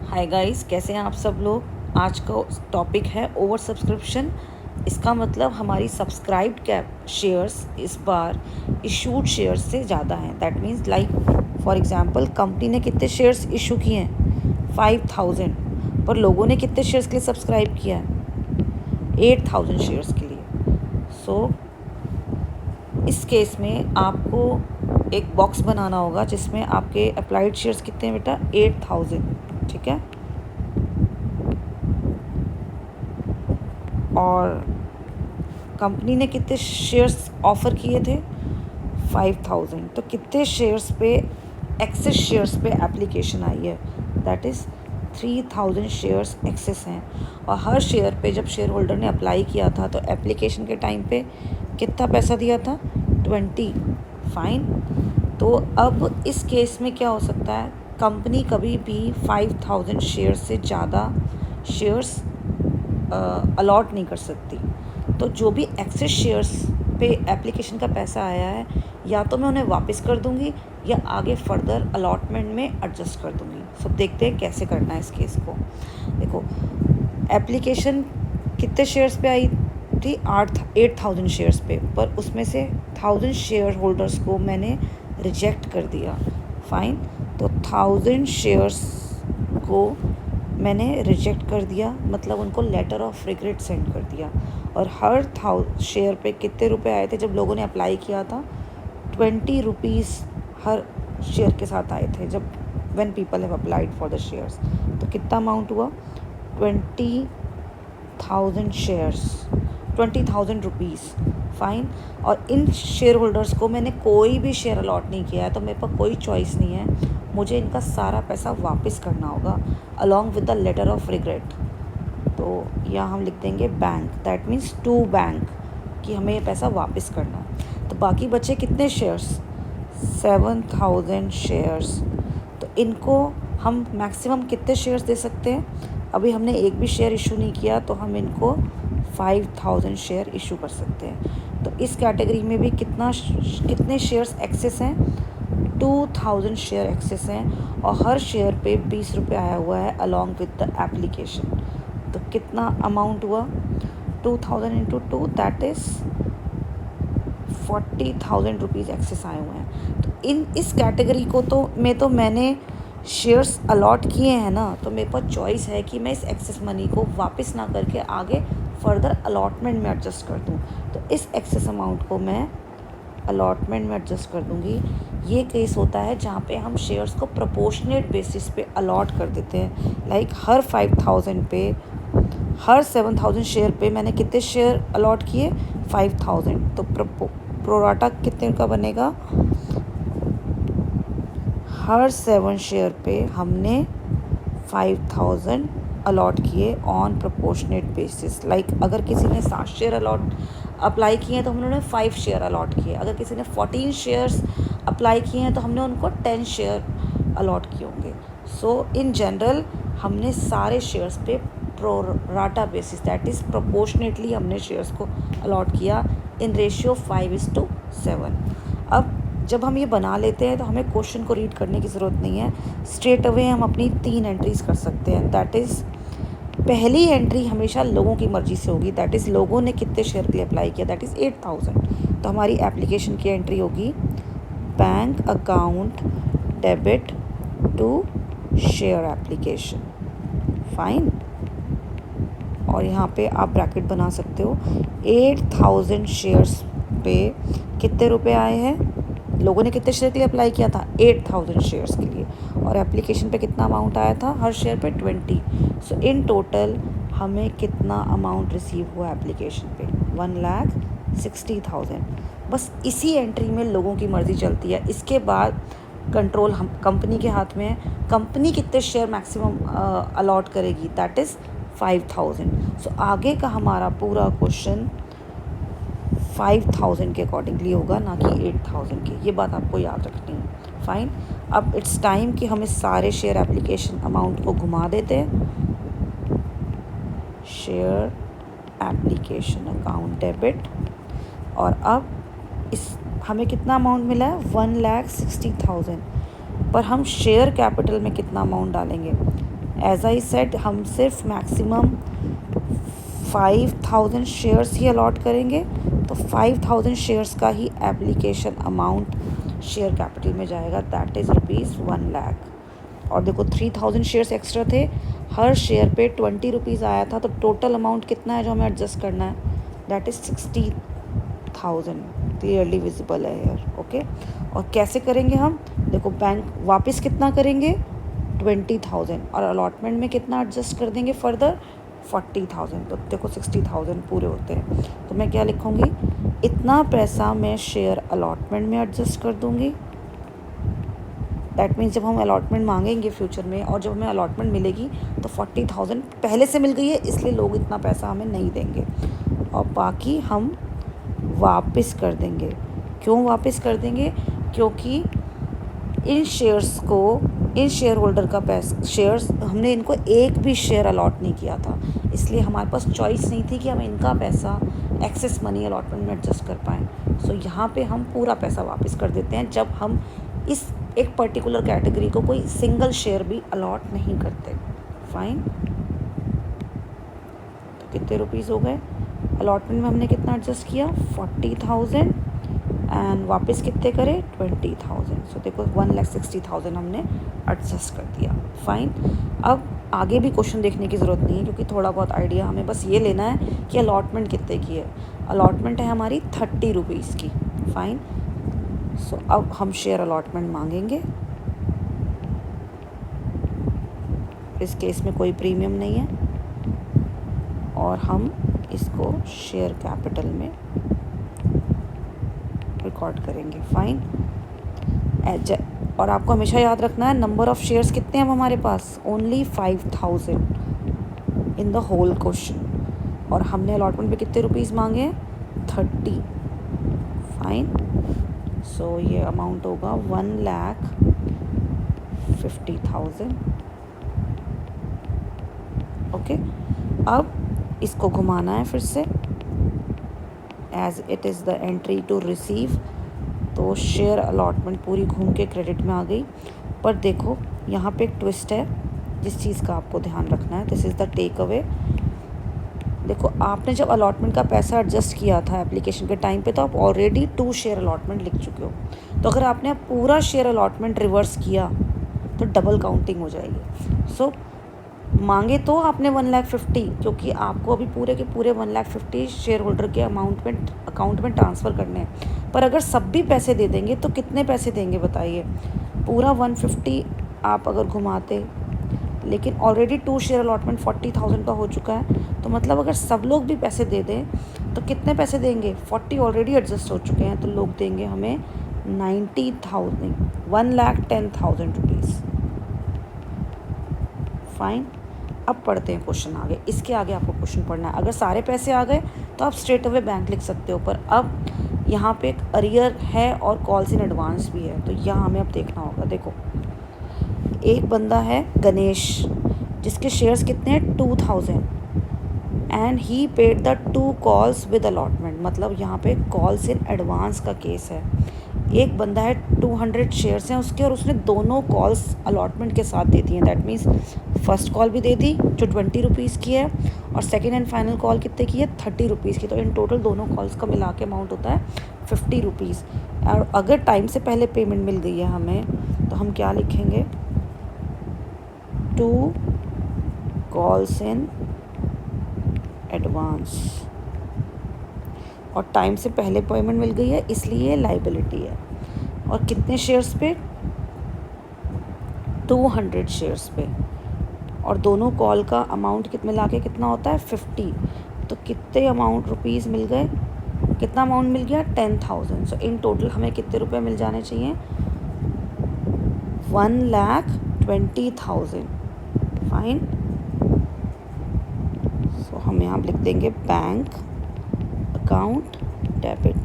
Hi guys, कैसे हैं आप सब लोग। आज का टॉपिक है ओवर सब्सक्रिप्शन। इसका मतलब हमारी सब्सक्राइब्ड कैप शेयर्स इस बार इशूड शेयर्स से ज़्यादा हैं। That means like for example company ने कितने शेयर्स इशू किए हैं 5000, पर लोगों ने कितने शेयर्स के लिए सब्सक्राइब किया है 8000 शेयर्स के लिए। सो इस केस में आपको एक बॉक्स बनाना होगा जिसमें आपके अप्लाइड शेयर्स कितने हैं बेटा 8000, ठीक है। और कंपनी ने कितने शेयर्स ऑफ़र किए थे 5000, तो कितने शेयर्स पे एक्सेस शेयर्स पे एप्लीकेशन आई है दैट इज़ 3000 शेयर्स एक्सेस हैं। और हर शेयर पे जब शेयर होल्डर ने अप्लाई किया था तो एप्लीकेशन के टाइम पे कितना पैसा दिया था 20। फाइन। तो अब इस केस में क्या हो सकता है, कंपनी कभी भी 5000 शेयर्स से ज़्यादा शेयर्स अलॉट नहीं कर सकती। तो जो भी एक्सेस शेयर्स पे एप्लीकेशन का पैसा आया है या तो मैं उन्हें वापस कर दूंगी या आगे फर्दर अलॉटमेंट में एडजस्ट कर दूंगी। सब देखते हैं कैसे करना है इस केस को। देखो, एप्लीकेशन कितने शेयर्स पे आई थी 8000 शेयर्स पे, पर उसमें से 1000 शेयर होल्डर्स को मैंने रिजेक्ट कर दिया। फाइन। तो 1000 शेयर्स को मैंने रिजेक्ट कर दिया, मतलब उनको लेटर ऑफ रिग्रेट सेंड कर दिया। और हर शेयर पे कितने रुपए आए थे जब लोगों ने अप्लाई किया था 20 रुपीज़ हर शेयर के साथ आए थे जब when people have applied for the shares. तो कितना अमाउंट हुआ 20,000 शेयर्स, 20,000 रुपीज़। फाइन। और इन शेयर होल्डर्स को मैंने कोई भी शेयर अलॉट नहीं किया है, तो मेरे पास कोई चॉइस नहीं है, मुझे इनका सारा पैसा वापस करना होगा along with the letter of regret. तो यहाँ हम लिख देंगे bank, that means to bank, कि हमें ये पैसा वापस करना है। तो बाकी बचे कितने शेयर्स 7000 शेयर्स। तो इनको हम मैक्सिमम कितने शेयर्स दे सकते हैं, अभी हमने एक भी शेयर इशू नहीं किया, तो हम इनको 5000 शेयर इशू कर सकते हैं। तो इस कैटेगरी में भी कितने शेयर्स एक्सेस हैं 2000 शेयर एक्सेस हैं, और हर शेयर पे 20 रुपये आया हुआ है अलॉन्ग विद द एप्लीकेशन। तो कितना अमाउंट हुआ 2000 into 2 that is 40,000 rupees excess आए हुए हैं। तो इस कैटेगरी को तो मैंने शेयर्स अलॉट किए हैं ना, तो मेरे पास चॉइस है कि मैं इस एक्सेस मनी को वापस ना करके आगे फर्दर अलॉटमेंट में एडजस्ट कर दूं। तो इस एक्सेस अमाउंट को मैं अलॉटमेंट में एडजस्ट कर दूंगी। ये केस होता है जहाँ पे हम शेयर्स को प्रोपोर्शनेट बेसिस पे अलॉट कर देते हैं। लाइक हर 5000 पे, हर 7000 शेयर पे मैंने कितने शेयर अलॉट किए 5000, तो प्रोराटा कितने का बनेगा, हर 7 शेयर पे हमने 5000 अलॉट किए ऑन प्रोपोर्शनेट बेसिस। लाइक अगर किसी ने 7 शेयर अप्लाई किए हैं तो उन्होंने 5 शेयर अलॉट किए। अगर किसी ने 14 शेयर्स अप्लाई किए हैं तो हमने उनको 10 शेयर अलॉट किए होंगे। सो इन जनरल हमने सारे शेयर्स पे pro rata basis that is proportionately हमने शेयर्स को अलॉट किया इन रेशियो 5:7। अब जब हम ये बना लेते हैं तो हमें क्वेश्चन को रीड करने की ज़रूरत नहीं है, स्ट्रेट अवे हम अपनी 3 एंट्रीज़ कर सकते हैं। दैट इज़ पहली एंट्री हमेशा लोगों की मर्ज़ी से होगी, दैट इज़ लोगों ने कितने शेयर के लिए अप्लाई किया, दैट इज़ 8000। तो हमारी एप्लीकेशन की एंट्री होगी bank account debit to share application. Fine. और यहाँ पे आप ब्रैकेट बना सकते हो 8000 शेयर्स पे कितने रुपए आए हैं, लोगों ने कितने शेयर के लिए अप्लाई किया था 8000 शेयर्स के लिए, और एप्लीकेशन पे कितना अमाउंट आया था हर शेयर पे 20। सो इन टोटल हमें कितना अमाउंट रिसीव हुआ एप्लीकेशन पे 1,60,000। बस इसी एंट्री में लोगों की मर्ज़ी चलती है। इसके बाद कंट्रोल हम कंपनी के हाथ में है, कंपनी कितने शेयर मैक्सिमम अलॉट करेगी दैट इज़ 5000। सो आगे का हमारा पूरा क्वेश्चन 5000 के अकॉर्डिंगली होगा, ना कि 8000 के। ये बात आपको याद रखनी है। फाइन। अब इट्स टाइम कि हम इस सारे शेयर एप्लीकेशन अमाउंट को घुमा देते हैं। शेयर एप्लीकेशन अकाउंट डेबिट, और अब इस हमें कितना अमाउंट मिला है 1,60,000, पर हम शेयर कैपिटल में कितना अमाउंट डालेंगे एज आई सेड हम सिर्फ मैक्सिमम 5000 शेयर्स ही अलॉट करेंगे, तो 5000 शेयर्स का ही एप्लीकेशन अमाउंट शेयर कैपिटल में जाएगा, दैट इज़ ₹1,00,000। और देखो 3000 शेयर्स एक्स्ट्रा थे, हर शेयर पे 20 रुपीज़ आया था, तो टोटल अमाउंट कितना है जो हमें एडजस्ट करना है, दैट इज़ 60,000, क्लियरली विजिबल है यार। ओके, और कैसे करेंगे हम, देखो बैंक वापस कितना करेंगे 20,000, और अलॉटमेंट में कितना एडजस्ट कर देंगे फर्दर 40,000, तो देखो 60,000 पूरे होते हैं। तो मैं क्या लिखूँगी, इतना पैसा मैं शेयर अलॉटमेंट में एडजस्ट कर दूँगी। दैट मीन्स जब हम अलॉटमेंट मांगेंगे फ्यूचर में और जब हमें अलॉटमेंट मिलेगी तो 40,000 पहले से मिल गई है, इसलिए लोग इतना पैसा हमें नहीं देंगे, और बाकी हम वापस कर देंगे। क्यों वापस कर देंगे, क्योंकि इन शेयर्स को, इन शेयर होल्डर का पैसा, शेयर्स हमने इनको एक भी शेयर अलॉट नहीं किया था, इसलिए हमारे पास चॉइस नहीं थी कि हम इनका पैसा एक्सेस मनी अलॉटमेंट में एडजस्ट कर पाएँ। सो यहाँ पे हम पूरा पैसा वापस कर देते हैं जब हम इस एक पर्टिकुलर कैटेगरी को कोई सिंगल शेयर भी अलॉट नहीं करते। फाइन, तो कितने रुपीज़ हो गए, अलॉटमेंट में हमने कितना एडजस्ट किया 40,000, एंड वापस कितने करे 20,000। सो देखो 1,60,000 हमने एडजस्ट कर दिया। फाइन, अब आगे भी क्वेश्चन देखने की ज़रूरत नहीं है, क्योंकि थोड़ा बहुत आइडिया हमें बस ये लेना है कि अलॉटमेंट कितने की है। अलॉटमेंट है हमारी 30 रुपीज़ की। फाइन, सो अब हम शेयर अलॉटमेंट मांगेंगे। इस केस में कोई प्रीमियम नहीं है, और हम इसको शेयर कैपिटल में रिकॉर्ड करेंगे। फाइन, और आपको हमेशा याद रखना है नंबर ऑफ़ शेयर्स कितने हैं अब हमारे पास, only 5000 in the whole question, और हमने अलॉटमेंट पे कितने रुपीज़ मांगे हैं 30। फाइन, सो ये अमाउंट होगा 1,50,000। ओके, अब इसको घुमाना है फिर से, as it is the entry to receive, तो शेयर अलॉटमेंट पूरी घूम के क्रेडिट में आ गई। पर देखो यहाँ पे एक ट्विस्ट है जिस चीज़ का आपको ध्यान रखना है, this is the take away. देखो आपने जब अलॉटमेंट का पैसा एडजस्ट किया था एप्लीकेशन के टाइम पे, तो आप ऑलरेडी 2 शेयर अलॉटमेंट लिख चुके हो, तो अगर आपने पूरा शेयर अलॉटमेंट रिवर्स किया तो डबल काउंटिंग हो जाएगी। सो मांगे तो आपने 1,50,000, क्योंकि आपको अभी पूरे के पूरे 1,50,000 शेयर होल्डर के अकाउंट में ट्रांसफ़र करने हैं। पर अगर सब भी पैसे दे देंगे तो कितने पैसे देंगे बताइए, पूरा 150 आप अगर घुमाते, लेकिन ऑलरेडी 2 शेयर अलॉटमेंट 40,000 का हो चुका है, तो मतलब अगर सब लोग भी पैसे दे दें तो कितने पैसे देंगे, 40 ऑलरेडी एडजस्ट हो चुके हैं, तो लोग देंगे हमें 90,000, 1,10,000 रुपीज़। फाइन, अब पढ़ते हैं क्वेश्चन आगे। इसके आगे आपको क्वेश्चन पढ़ना है, अगर सारे पैसे आ गए तो आप स्ट्रेट अवे बैंक लिख सकते हो, पर अब यहाँ पे एक अरियर है और कॉल्स इन एडवांस भी है, तो यहाँ हमें अब देखना होगा। देखो एक बंदा है गणेश, जिसके शेयर्स कितने हैं 2000, and he paid the 2 calls with allotment, मतलब यहाँ पे कॉल्स इन एडवांस का केस है। एक बंदा है 200 शेयर्स हैं उसके, और उसने दोनों कॉल्स अलॉटमेंट के साथ दे दी हैं, दैट मीन्स फर्स्ट कॉल भी दे दी जो 20 रुपीज़ की है, और सेकेंड एंड फाइनल कॉल कितने की है 30 रुपीज़ की, तो इन टोटल दोनों कॉल्स का मिला के अमाउंट होता है 50 रुपीज़। और अगर टाइम से पहले पेमेंट मिल गई है हमें, तो हम क्या लिखेंगे, 2 कॉल्स इन एडवांस, और टाइम से पहले पेमेंट मिल गई है इसलिए लाइबिलिटी है। और कितने शेयर्स पे, 200 शेयर्स पे, और दोनों कॉल का अमाउंट मिला के कितना होता है 50, तो कितने अमाउंट रुपीज़ मिल गए, कितना अमाउंट मिल गया 10,000। सो इन टोटल हमें कितने रुपए मिल जाने चाहिए 1,20,000। फाइन, सो हम यहाँ लिख देंगे बैंक अकाउंट डेबिट।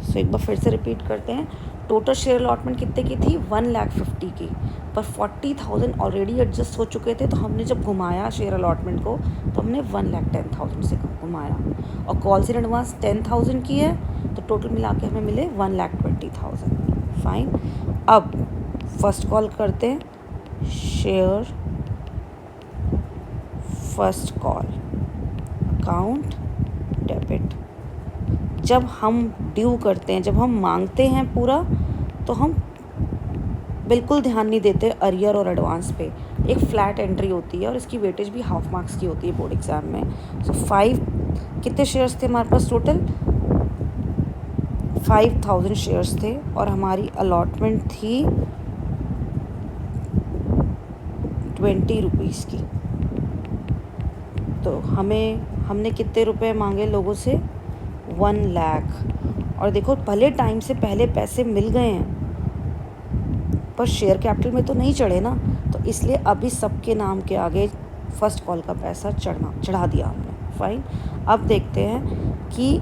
सो एक बार फिर से रिपीट करते हैं, टोटल शेयर अलॉटमेंट कितने की थी 1,50,000 की, पर 40,000 ऑलरेडी एडजस्ट हो चुके थे, तो हमने जब घुमाया शेयर अलॉटमेंट को तो हमने 1,10,000 से घुमाया, और कॉल्स इन एडवांस 10,000 की है, तो टोटल मिला के हमें मिले 1,20,000। फाइन, अब फर्स्ट कॉल करते हैं, share first call account debit. जब हम ड्यू करते हैं, जब हम मांगते हैं पूरा, तो हम बिल्कुल ध्यान नहीं देते अरियर और एडवांस पे। एक फ्लैट एंट्री होती है और इसकी वेटेज भी हाफ मार्क्स की होती है बोर्ड एग्ज़ाम में। सो 5 कितने शेयर्स थे हमारे पास टोटल? 5000 शेयर्स थे और हमारी अलॉटमेंट थी 20 रुपीज़ की। तो हमने कितने रुपए मांगे लोगों से? 1 लाख। और देखो भले टाइम से पहले पैसे मिल गए हैं पर शेयर कैपिटल में तो नहीं चढ़े ना, तो इसलिए अभी सबके नाम के आगे फर्स्ट कॉल का पैसा चढ़ा दिया हमने। फाइन। अब देखते हैं कि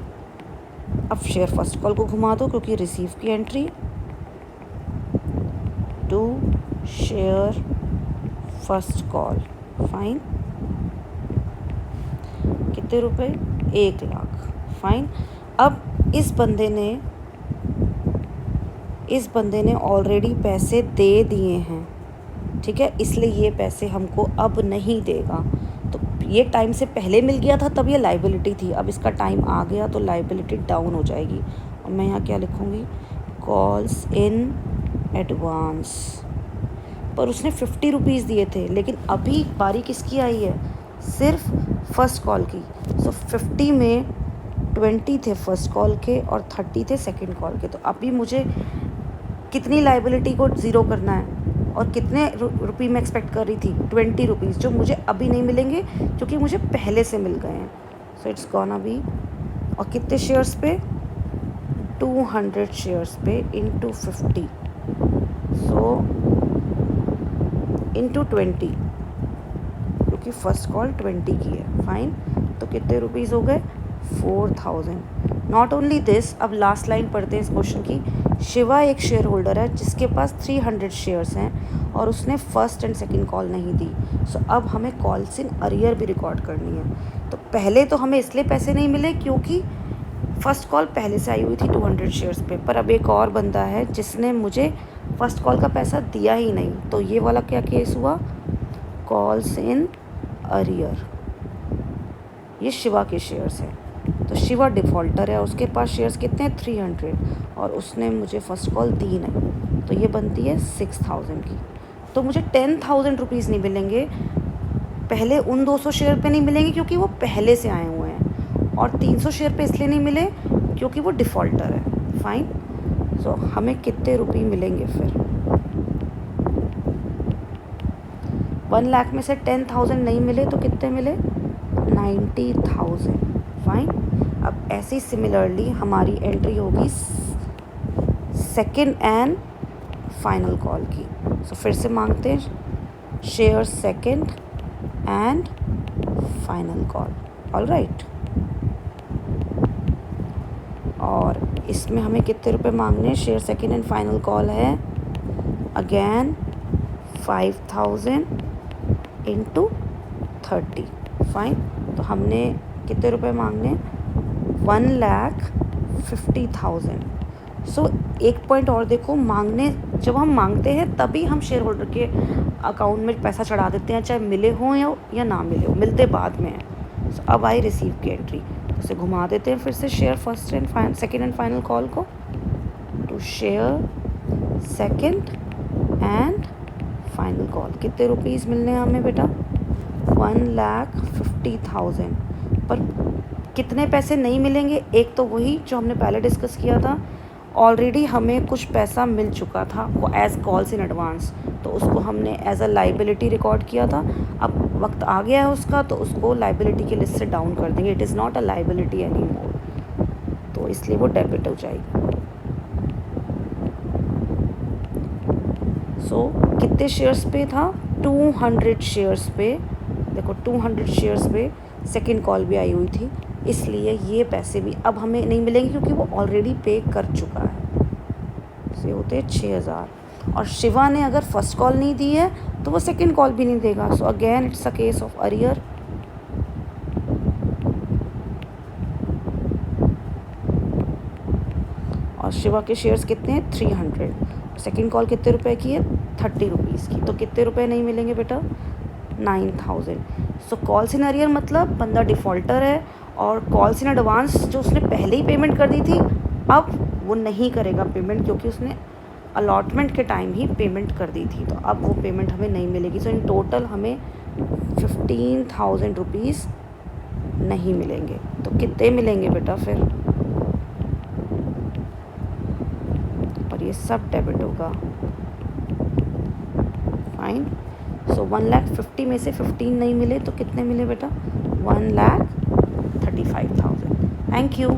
अब शेयर फर्स्ट कॉल को घुमा दो क्योंकि रिसीव की entry to share first call. Fine. कितने रुपए? 1 लाख। फाइन। अब इस बंदे ने ऑलरेडी पैसे दे दिए हैं, ठीक है, इसलिए ये पैसे हमको अब नहीं देगा। तो ये टाइम से पहले मिल गया था तब ये लाइबिलिटी थी, अब इसका टाइम आ गया तो लाइबिलिटी डाउन हो जाएगी। और मैं यहाँ क्या लिखूँगी? Calls in advance. पर उसने 50 रुपीज़ दिए थे, लेकिन अभी बारी किसकी आई है? सिर्फ फर्स्ट कॉल की। सो 50 में 20 थे फर्स्ट कॉल के और 30 थे सेकंड कॉल के। तो अभी मुझे कितनी लाइबिलिटी को ज़ीरो करना है और कितने रुपये मैं एक्सपेक्ट कर रही थी? 20 रुपीज़, जो मुझे अभी नहीं मिलेंगे क्योंकि मुझे पहले से मिल गए हैं। सो इट्स गोना बी, और कितने शेयर्स पे? 200 शेयर्स पे इंटू 50, सो इंटू 20 क्योंकि फर्स्ट कॉल 20 की है। फाइन। तो कितने रुपीज़ हो गए? 4000। नॉट ओनली दिस, अब लास्ट लाइन पढ़ते हैं इस क्वेश्चन की। शिवा एक शेयर होल्डर है जिसके पास 300 शेयर्स हैं और उसने फर्स्ट एंड सेकंड कॉल नहीं दी। सो अब हमें कॉल्स इन अरियर भी रिकॉर्ड करनी है। तो पहले तो हमें इसलिए पैसे नहीं मिले क्योंकि फ़र्स्ट कॉल पहले से आई हुई थी 200 शेयर्स पे, पर अब एक और बंदा है जिसने मुझे फ़र्स्ट कॉल का पैसा दिया ही नहीं। तो ये वाला क्या केस हुआ? Calls in arrear. ये शिवा के शेयर्स हैं, तो शिवा डिफ़ॉल्टर है, उसके पास शेयर्स कितने हैं? 300, और उसने मुझे फ़र्स्ट कॉल दी नहीं, तो ये बनती है 6000 की। तो मुझे 10,000 रुपीज़ नहीं मिलेंगे, पहले उन 200 शेयर पे नहीं मिलेंगे क्योंकि वो पहले से आए हुए हैं, और 300 शेयर पे इसलिए नहीं मिले क्योंकि वो डिफ़ॉल्टर है। फाइन। सो हमें कितने रुपये मिलेंगे फिर? 1 लाख में से 10,000 नहीं मिले तो कितने मिले? 90,000। फाइन। अब ऐसे ही सिमिलरली हमारी एंट्री होगी सेकंड एंड फाइनल कॉल की। सो फिर से मांगते हैं share second and final call. Alright. और इसमें हमें कितने रुपए मांगने हैं? Share second and final call है अगेन 5000 इंटू 30। फाइन। तो हमने कितने रुपए मांगने? 1,50,000। सो एक पॉइंट और देखो, मांगने जब हम मांगते हैं तभी हम शेयर होल्डर के अकाउंट में पैसा चढ़ा देते हैं, चाहे मिले हों या ना मिले हो, मिलते बाद में है। सो अब आई रिसीव की एंट्री, तो उसे घुमा देते हैं फिर से share first and second and final call को to share second and final call. कितने रुपीज़ मिलने हैं हमें बेटा? 1,50,000। पर कितने पैसे नहीं मिलेंगे? एक तो वही जो हमने पहले डिस्कस किया था, ऑलरेडी हमें कुछ पैसा मिल चुका था वो एज़ कॉल्स इन एडवांस, तो उसको हमने एज अ लाइबिलिटी रिकॉर्ड किया था। अब वक्त आ गया है उसका, तो उसको लाइबिलिटी की लिस्ट से डाउन कर देंगे। It is not a liability any more, तो इसलिए वो डेबिट हो जाएगी। सो कितने शेयर्स पे था? 200 शेयर्स पे। देखो 200 शेयर्स पे सेकंड कॉल भी आई हुई थी, इसलिए ये पैसे भी अब हमें नहीं मिलेंगे क्योंकि वो ऑलरेडी पे कर चुका है। से होते हैं 6000। और शिवा ने अगर फर्स्ट कॉल नहीं दी है तो वो सेकंड कॉल भी नहीं देगा। So again it's a case of arrear. और शिवा के शेयर्स कितने हैं? 300। सेकंड कॉल कितने रुपए की है, 30 रुपीज़ की, तो कितने रुपए नहीं मिलेंगे बेटा, 9000। सो कॉल्स इन अरियर मतलब बंदा डिफ़ॉल्टर है और कॉल्स इन एडवांस जो उसने पहले ही पेमेंट कर दी थी अब वो नहीं करेगा पेमेंट, क्योंकि उसने अलॉटमेंट के टाइम ही पेमेंट कर दी थी, तो अब वो पेमेंट हमें नहीं मिलेगी। सो इन टोटल हमें 15,000 रुपीज़ नहीं मिलेंगे। तो कितने मिलेंगे बेटा फिर, और ये सब डेबिट होगा। फाइन। सो 1,50,000 में से 15 नहीं मिले तो कितने मिले बेटा, 1,35,000। Thank you.